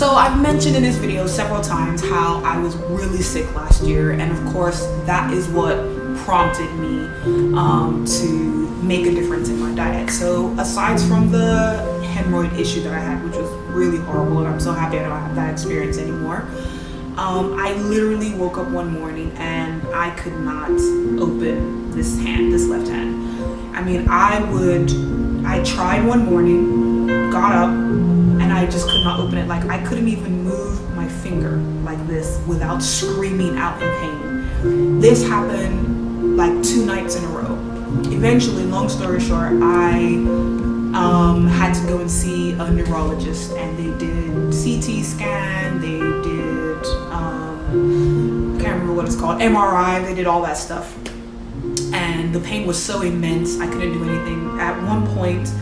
So I've mentioned in this video several times how I was really sick last year, and of course that is what prompted me to make a difference in my diet. So aside from the hemorrhoid issue that I had, which was really horrible, and I'm so happy I don't have that experience anymore, I literally woke up one morning and I could not open this left hand. I mean, I tried one morning, got up, and I just could not open it. Like, I couldn't even move my finger like this without screaming out in pain. This happened like 2 nights in a row. Eventually, long story short, I had to go and see a neurologist, and they did CT scan, they did, I can't remember what it's called, MRI, they did all that stuff. And the pain was so immense, I couldn't do anything. At one point,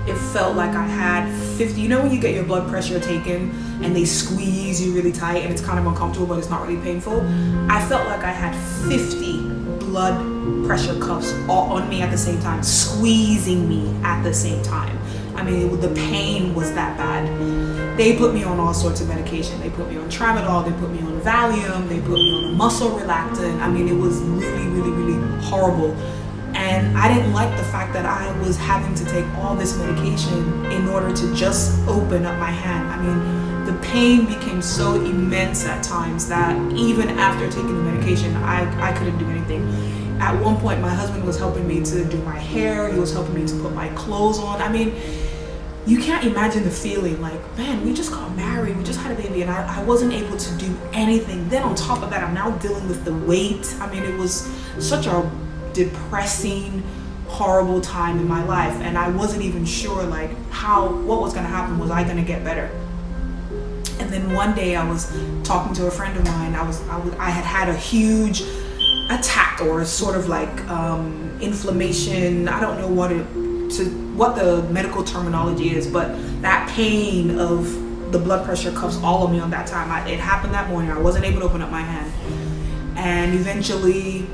it felt like I had 50, you know when you get your blood pressure taken and they squeeze you really tight and it's kind of uncomfortable but it's not really painful? I felt like I had 50 blood pressure cuffs all on me at the same time, squeezing me at the same time. I mean, the pain was that bad. They put me on all sorts of medication. They put me on tramadol, they put me on Valium, they put me on a muscle relaxant. I mean, it was really, really, really horrible. And I didn't like the fact that I was having to take all this medication in order to just open up my hand. I mean, the pain became so immense at times that even after taking the medication, I couldn't do anything. At one point, my husband was helping me to do my hair. He was helping me to put my clothes on. I mean, you can't imagine the feeling like, man, we just got married, we just had a baby, and I wasn't able to do anything. Then on top of that, I'm now dealing with the weight. I mean, it was such a depressing, horrible time in my life, and I wasn't even sure like what was going to happen. Was I going to get better? And then one day I was talking to a friend of mine. I had a huge attack, or sort of like inflammation. I don't know what the medical terminology is, but that pain of the blood pressure cuffs all of me on that time. It happened that morning. I wasn't able to open up my hand, and eventually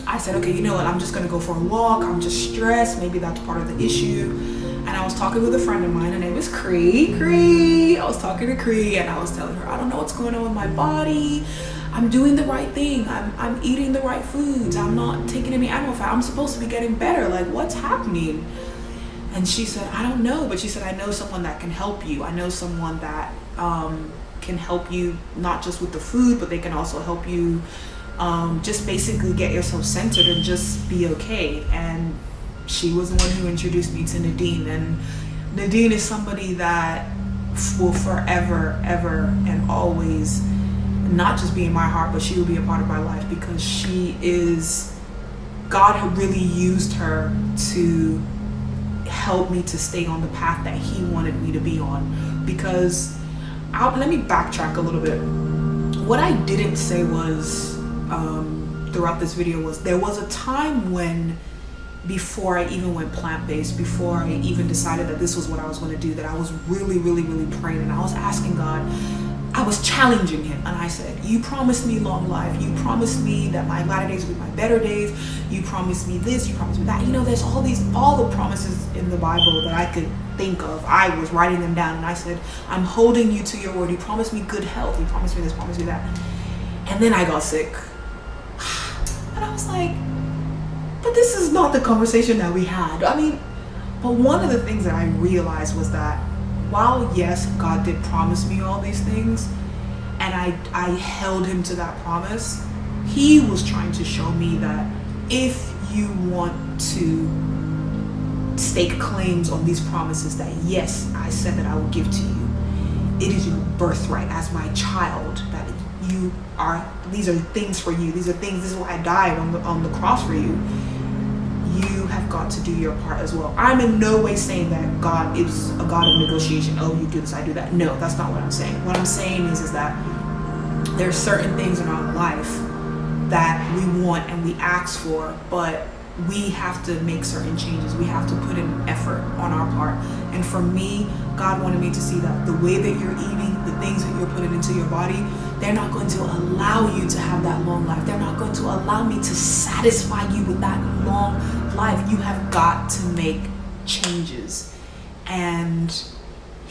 I said, okay, you know what, I'm just gonna go for a walk. I'm just stressed. Maybe that's part of the issue. And I was talking with a friend of mine. Her name is Cree. I was talking to Cree, and I was telling her, I don't know what's going on with my body. I'm doing the right thing. I'm eating the right foods. I'm not taking any animal fat. I'm supposed to be getting better. Like, what's happening? And she said, I don't know. But she said, I know someone that can help you. I know someone that can help you, not just with the food, but they can also help you just basically get yourself centered and just be okay. And she was the one who introduced me to Nadine. And Nadine is somebody that will forever, ever, and always not just be in my heart, but she will be a part of my life, because God had really used her to help me to stay on the path that He wanted me to be on. Because let me backtrack a little bit. What I didn't say was throughout this video was, there was a time when, before I even went plant-based, before I even decided that this was what I was going to do, that I was really, really, really praying, and I was asking God, I was challenging Him, and I said, you promised me long life, you promised me that my latter days would be my better days, you promised me this, you promised me that. You know, there's all the promises in the Bible that I could think of. I was writing them down, and I said, I'm holding you to your word. You promised me good health, you promised me this, promised me that. And then I got sick. And I was like, but this is not the conversation that we had. I mean, but one of the things that I realized was that while, yes, God did promise me all these things, and I held Him to that promise, He was trying to show me that if you want to stake claims on these promises that, yes, I said that I will give to you, it is your birthright as my child, that these are things for you. These is why I died on the cross for you. You have got to do your part as well. I'm in no way saying that God is a God of negotiation. Oh, you do this, I do that. No, that's not what I'm saying. What I'm saying is that there are certain things in our life that we want and we ask for, but we have to make certain changes. We have to put in effort on our part. And for me, God wanted me to see that the way that you're eating, the things that you're putting into your body, they're not going to allow you to have that long life. They're not going to allow me to satisfy you with that long life. You have got to make changes. And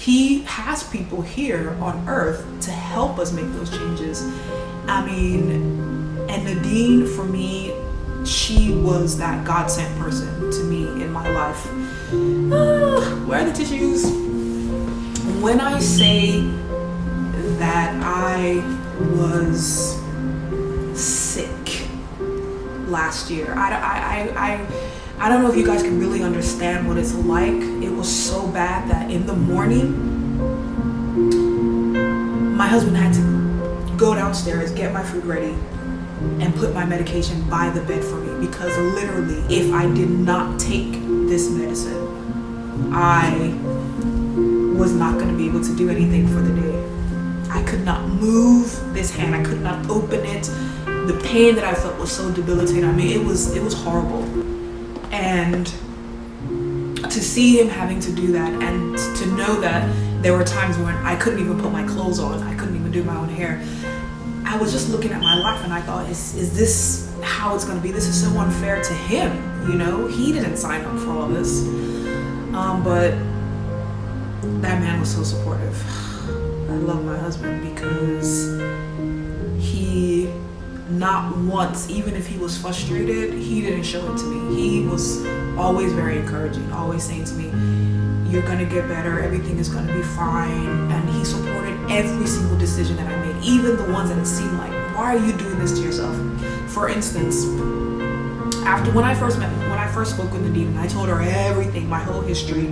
He has people here on earth to help us make those changes. I mean, and Nadine, for me, she was that God-sent person to me in my life. Where are the tissues? When I say that I was sick last year, I don't know if you guys can really understand what it's like. It was so bad that in the morning, my husband had to go downstairs, get my food ready, and put my medication by the bed for me, because literally, if I did not take this medicine, I was not going to be able to do anything for the day. I could not move this hand. I could not open it. The pain that I felt was so debilitating. I mean, it was horrible. And to see him having to do that, and to know that there were times when I couldn't even put my clothes on, I couldn't even do my own hair, I was just looking at my life and I thought, is this how it's going to be? This is so unfair to him, you know? He didn't sign up for all this. But that man was so supportive. I love my husband because he, not once, even if he was frustrated, he didn't show it to me. He was always very encouraging, always saying to me, you're gonna get better, everything is gonna be fine. And he supported every single decision that I made, even the ones that it seemed like, why are you doing this to yourself? For instance, when I first spoke with Nadine and I told her everything, my whole history,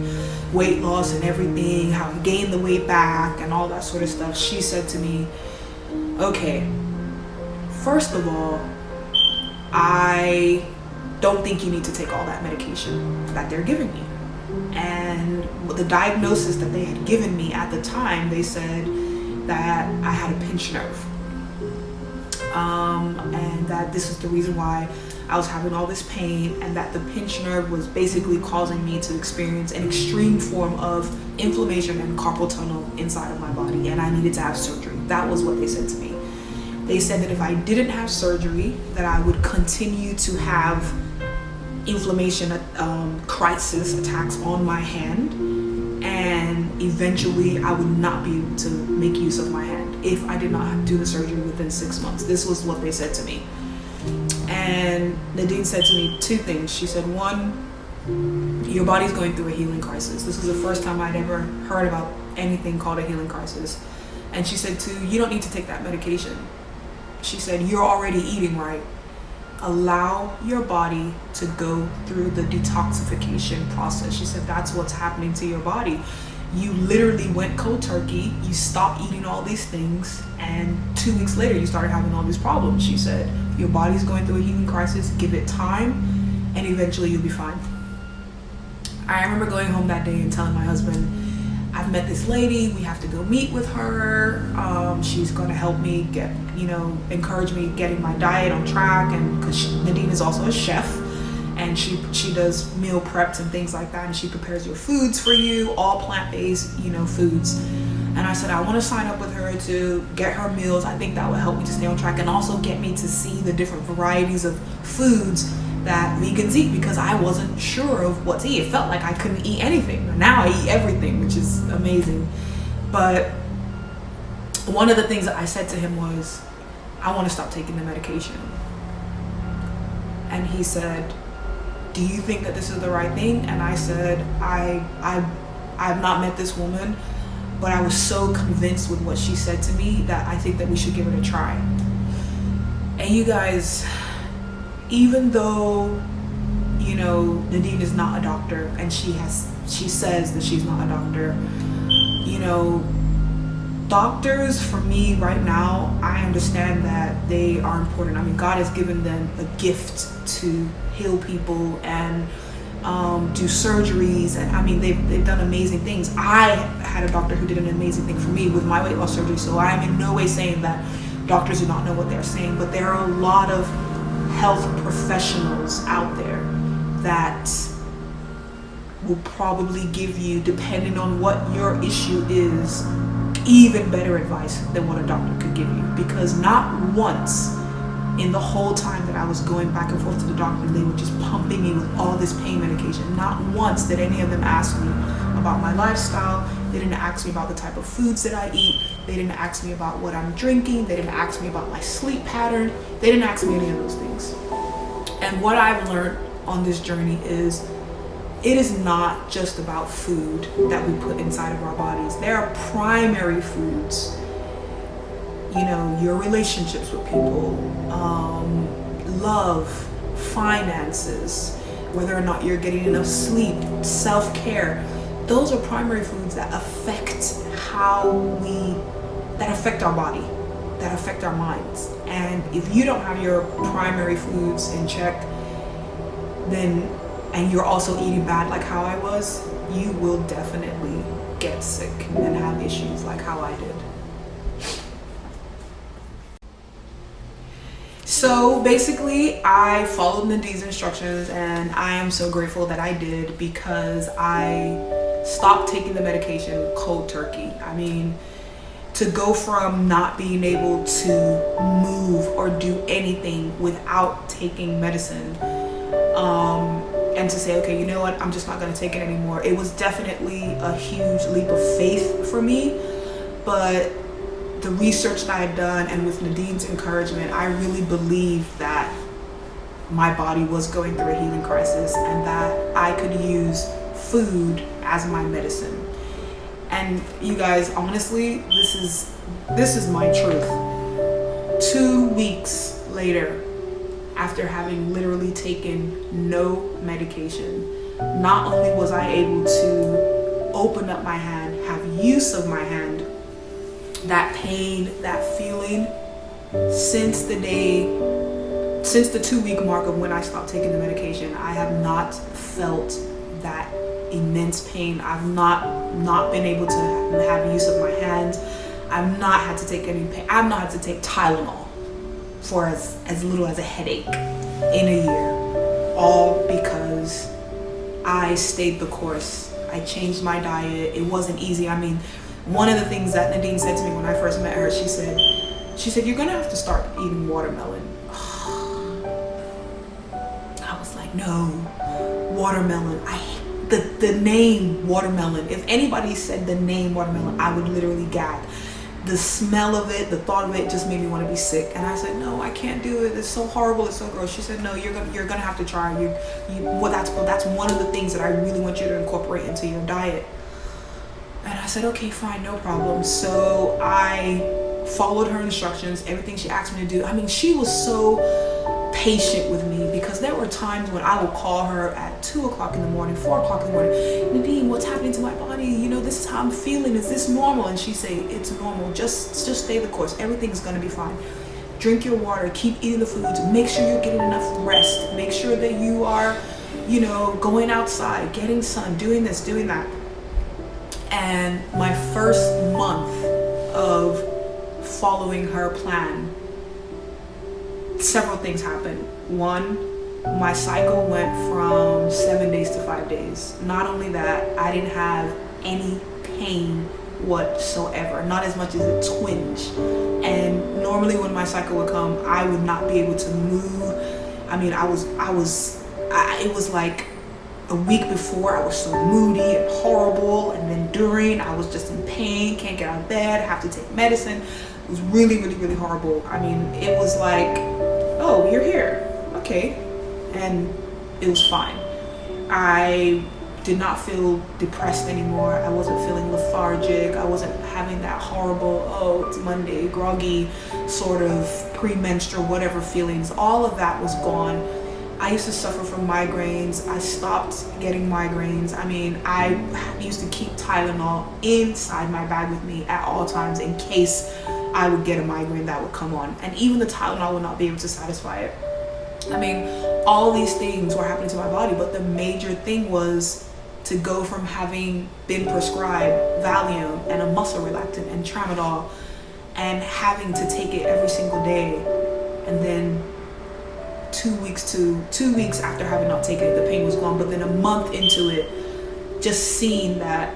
weight loss and everything, how I gained the weight back and all that sort of stuff, she said to me, okay, first of all, I don't think you need to take all that medication that they're giving you. And the diagnosis that they had given me at the time, they said that I had a pinched nerve. And that this is the reason why I was having all this pain, and that the pinched nerve was basically causing me to experience an extreme form of inflammation and carpal tunnel inside of my body, and I needed to have surgery. That was what they said to me. They said that if I didn't have surgery, that I would continue to have inflammation, crisis attacks on my hand, and eventually I would not be able to make use of my hand if I did not do the surgery within 6 months. This was what they said to me. And Nadine said to me two things. She said, one, your body's going through a healing crisis. This was the first time I'd ever heard about anything called a healing crisis. And she said, two, you don't need to take that medication. She said, you're already eating right. Allow your body to go through the detoxification process. She said, that's what's happening to your body. You literally went cold turkey, you stopped eating all these things, and 2 weeks later you started having all these problems. She said, your body's going through a healing crisis, give it time, and eventually you'll be fine. I remember going home that day and telling my husband, I've met this lady, we have to go meet with her. She's gonna help me get, encourage me getting my diet on track, and because Nadine is also a chef, and she does meal preps and things like that, and she prepares your foods for you, all plant-based, foods. And I said, I want to sign up with her to get her meals. I think that will help me to stay on track, and also get me to see the different varieties of foods that vegans eat, because I wasn't sure of what to eat. It felt like I couldn't eat anything. Now I eat everything, which is amazing. But one of the things that I said to him was, I want to stop taking the medication. And he said, do you think that this is the right thing? And I said, I've not met this woman, but I was so convinced with what she said to me that I think that we should give it a try. And you guys, even though, Nadine is not a doctor, and she says that she's not a doctor, doctors, for me right now, I understand that they are important. I mean, God has given them a gift to heal people and do surgeries, and I mean, they've done amazing things. I had a doctor who did an amazing thing for me with my weight loss surgery, so I am in no way saying that doctors do not know what they're saying, but there are a lot of health professionals out there that will probably give you, depending on what your issue is, even better advice than what a doctor could give you. Because not once in the whole time that I was going back and forth to the doctor, they were just pumping me with all this pain medication. Not once did any of them ask me about my lifestyle, They didn't ask me about the type of foods that I eat. They didn't ask me about what I'm drinking. They didn't ask me about my sleep pattern. They didn't ask me any of those things. And what I've learned on this journey is it is not just about food that we put inside of our bodies. There are primary foods, you know, your relationships with people, love, finances, whether or not you're getting enough sleep, self-care. Those are primary foods that affect that affect our body, that affect our minds. And if you don't have your primary foods in check, and you're also eating bad like how I was, you will definitely get sick and have issues like how I did. So basically, I followed Nadine's instructions, and I am so grateful that I did, because I stopped taking the medication cold turkey. I mean, to go from not being able to move or do anything without taking medicine, and to say, okay, you know what, I'm just not going to take it anymore. It was definitely a huge leap of faith for me, but the research that I had done, and with Nadine's encouragement, I really believed that my body was going through a healing crisis, and that I could use food as my medicine. And you guys, honestly, this is my truth. 2 weeks later, after having literally taken no medication, not only was I able to open up my hand, have use of my hand, that pain, that feeling, since the 2-week mark of when I stopped taking the medication, I have not felt that immense pain. I've not been able to have use of my hands. I've not had to take any pain. I've not had to take Tylenol for as little as a headache in a year, all because I stayed the course. I changed my diet. It wasn't easy. I mean, one of the things that Nadine said to me when I first met her, she said, you're gonna have to start eating watermelon. I was like, no, watermelon. I hate the name watermelon. If anybody said the name watermelon, I would literally gag. The smell of it, the thought of it just made me want to be sick. And I said, no, I can't do it. It's so horrible. It's so gross. She said, no, you're gonna have to try. That's one of the things that I really want you to incorporate into your diet. And I said, okay, fine, no problem. So I followed her instructions, everything she asked me to do. I mean, she was so patient with me, because there were times when I would call her at 2 o'clock in the morning, 4 o'clock in the morning, Nadine, what's happening to my body? You know, this is how I'm feeling. Is this normal? And she'd say, it's normal. Just stay the course. Everything's going to be fine. Drink your water. Keep eating the foods. Make sure you're getting enough rest. Make sure that you are, you know, going outside, getting sun, doing this, doing that. And my first month of following her plan, several things happened. One, my cycle went from 7 days to 5 days. Not only that, I didn't have any pain whatsoever, not as much as a twinge. And normally when my cycle would come, I would not be able to move. I mean, it was like a week before, I was so moody and horrible, and then during, I was just in pain, can't get out of bed, have to take medicine. It was really, really, really horrible. I mean, it was like, oh, you're here, okay. And it was fine. I did not feel depressed anymore. I wasn't feeling lethargic. I wasn't having that horrible, oh, it's Monday, groggy, sort of premenstrual, whatever feelings. All of that was gone. I used to suffer from migraines. I stopped getting migraines. I mean, I used to keep Tylenol inside my bag with me at all times in case I would get a migraine that would come on. And even the Tylenol would not be able to satisfy it. I mean, all these things were happening to my body, but the major thing was to go from having been prescribed Valium and a muscle relaxant and Tramadol and having to take it every single day, and then 2 weeks after having not taken it, the pain was gone. But then a month into it, just seeing that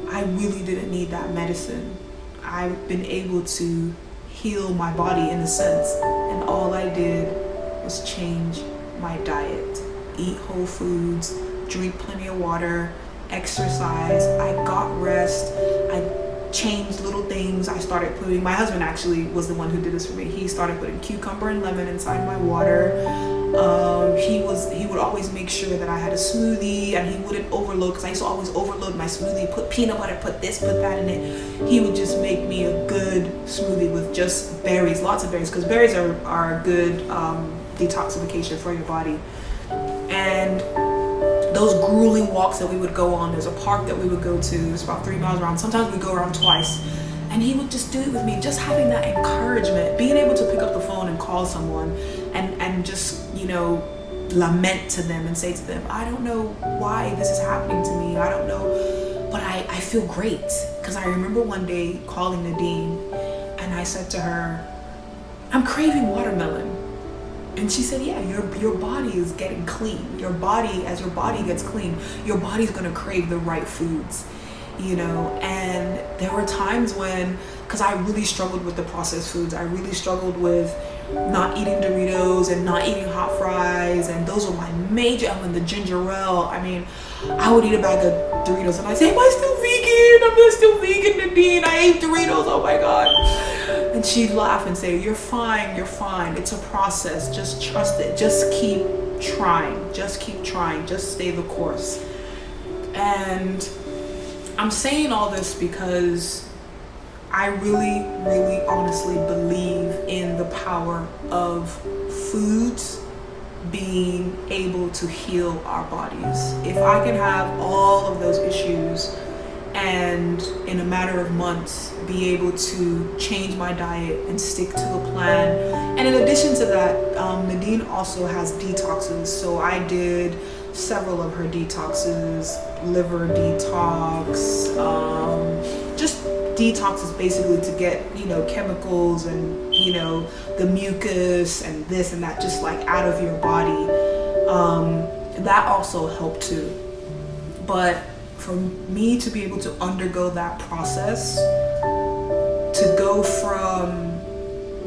I really didn't need that medicine. I've been able to heal my body in a sense, and all I did was change my diet, eat whole foods, drink plenty of water, exercise, I got rest, I changed little things. I started putting, my husband actually was the one who did this for me. He started putting cucumber and lemon inside my water. He would always make sure that I had a smoothie, and he wouldn't overload, because I used to always overload my smoothie, put peanut butter, put this, put that in it. He would just make me a good smoothie with just berries, lots of berries, because berries are good detoxification for your body. And those grueling walks that we would go on, there's a park that we would go to, it's about 3 miles around, sometimes we go around twice, and he would just do it with me, just having that encouragement, being able to pick up the phone and call someone and just, you know, lament to them and say to them, I don't know why this is happening to me, I don't know, but I feel great. Because I remember one day calling Nadine, and I said to her, I'm craving watermelon. And she said, yeah, your body is getting clean. Your body, as your body gets clean, your body's gonna crave the right foods, you know. And there were times when, because I really struggled with the processed foods, I really struggled with not eating Doritos and not eating hot fries, and those were my major, and the ginger ale. I mean, I would eat a bag of Doritos and I'd say, am I still vegan? I'm still vegan, Nadine. I ate Doritos, oh my God. And she'd laugh and say, you're fine, it's a process, just trust it, just keep trying, just stay the course. And I'm saying all this because I really, really honestly believe in the power of foods being able to heal our bodies. If I can have all of those issues and in a matter of months be able to change my diet and stick to the plan. And in addition to that, Nadine also has detoxes. So I did several of her detoxes, liver detox, just detoxes basically to get, you know, chemicals and, you know, the mucus and this and that just like out of your body. That also helped too. But for me to be able to undergo that process, to go from,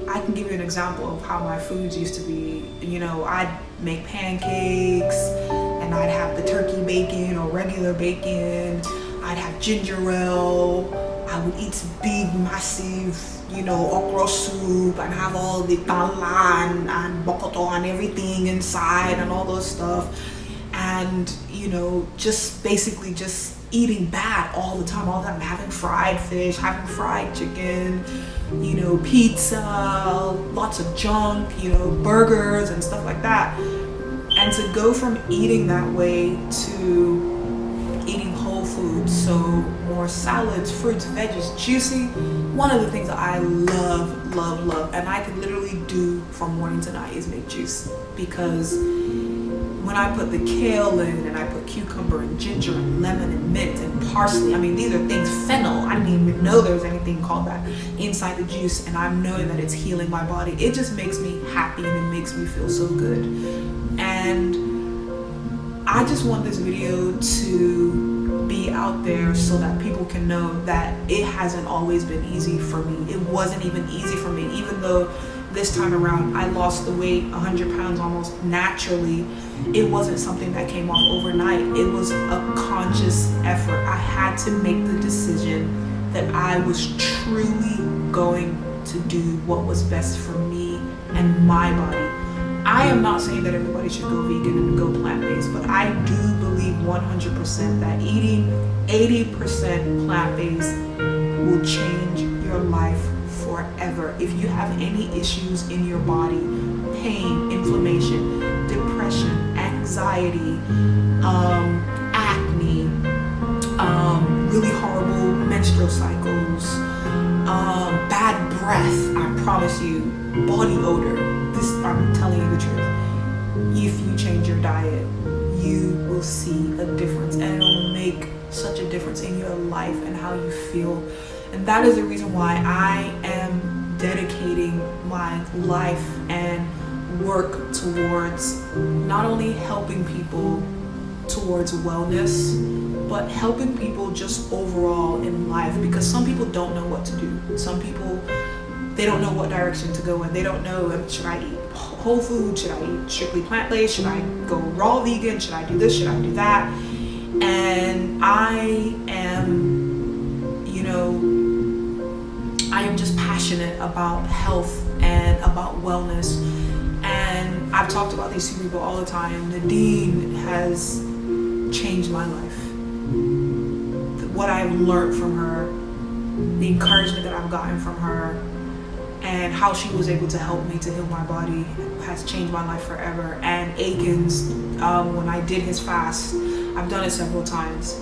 I can give you an example of how my foods used to be. You know, I'd make pancakes and I'd have the turkey bacon or regular bacon. I'd have ginger ale. I would eat big, massive, you know, okra soup and have all the tala and bokoto and everything inside and all those stuff. And, you know, just basically just eating bad all the time, having fried fish, having fried chicken, you know, pizza, lots of junk, you know, burgers and stuff like that. And to go from eating that way to eating whole foods, so more salads, fruits, veggies, juicy, one of the things that I love, and I could literally do from morning to night is make juice. Because when I put the kale in and I put cucumber and ginger and lemon and mint and parsley, I mean, these are things, fennel, I didn't even know there was anything called that inside the juice, and I'm knowing that it's healing my body. It just makes me happy and it makes me feel so good. And I just want this video to be out there so that people can know that it hasn't always been easy for me. It wasn't even easy for me, even though this time around I lost the weight, 100 pounds almost naturally. It wasn't something that came off overnight. It was a conscious effort. I had to make the decision that I was truly going to do what was best for me and my body. I am not saying that everybody should go vegan and go plant-based, but I do believe 100% that eating 80% plant-based will change your life forever. If you have any issues in your body, pain, inflammation, depression, anxiety, acne, really horrible menstrual cycles, bad breath, I promise you, body odor, this, I'm telling you the truth. If you change your diet, you will see a difference, and it will make such a difference in your life and how you feel. And that is the reason why I am dedicating my life and work towards not only helping people towards wellness, but helping people just overall in life, because some people don't know what to do. Some people, they don't know what direction to go in. They don't know, should I eat whole food? Should I eat strictly plant-based? Should I go raw vegan? Should I do this? Should I do that? And I am, you know, I am just passionate about health and about wellness. And I've talked about these two people all the time. Nadine has changed my life. What I've learned from her, the encouragement that I've gotten from her, and how she was able to help me to heal my body has changed my life forever. And Aikens, when I did his fast, I've done it several times,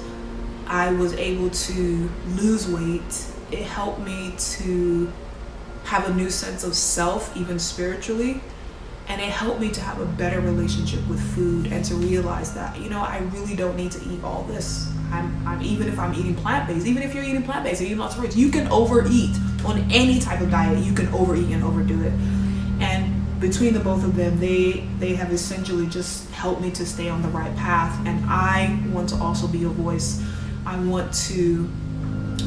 I was able to lose weight. It helped me to have a new sense of self, even spiritually. And it helped me to have a better relationship with food and to realize that, you know, I really don't need to eat all this. I'm even if I'm eating plant-based, even if you're eating plant-based and eating lots of fruits, you can overeat on any type of diet. You can overeat and overdo it. And between the both of them, they have essentially just helped me to stay on the right path. And I want to also be a voice. I want to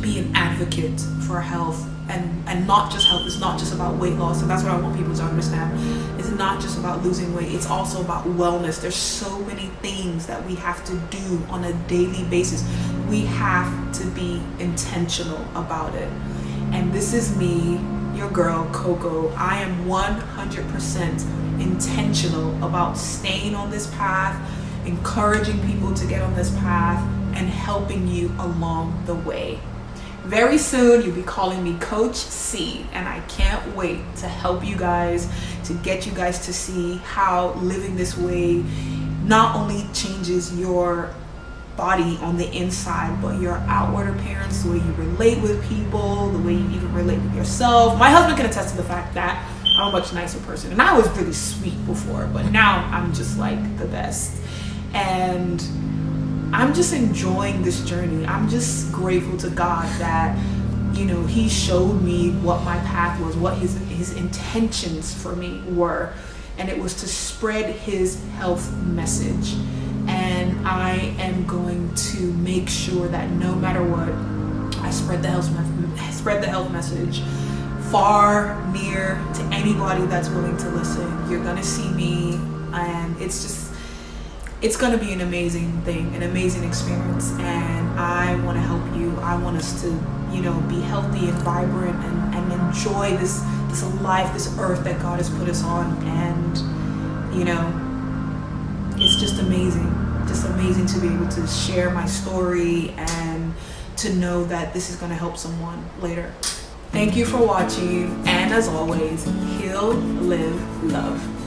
be an advocate for health. And not just health. It's not just about weight loss. And that's what I want people to understand. It's not just about losing weight. It's also about wellness. There's so many things that we have to do on a daily basis. We have to be intentional about it. And this is me, your girl, Coco. I am 100% intentional about staying on this path, encouraging people to get on this path, and helping you along the way. Very soon, you'll be calling me Coach C, and I can't wait to help you guys, to get you guys to see how living this way not only changes your body on the inside, but your outward appearance, the way you relate with people, the way you even relate with yourself. My husband can attest to the fact that I'm a much nicer person, and I was really sweet before, but now I'm just like the best. And I'm just enjoying this journey. I'm just grateful to God that, you know, he showed me what my path was, what his intentions for me were. And it was to spread his health message. And I am going to make sure that no matter what, I spread the health message far, near, to anybody that's willing to listen. You're gonna see me, and it's going to be an amazing thing, an amazing experience, and I want to help you. I want us to, you know, be healthy and vibrant and enjoy this life, this earth that God has put us on. And, you know, it's just amazing to be able to share my story and to know that this is going to help someone later. Thank you for watching, and as always, heal, live, love.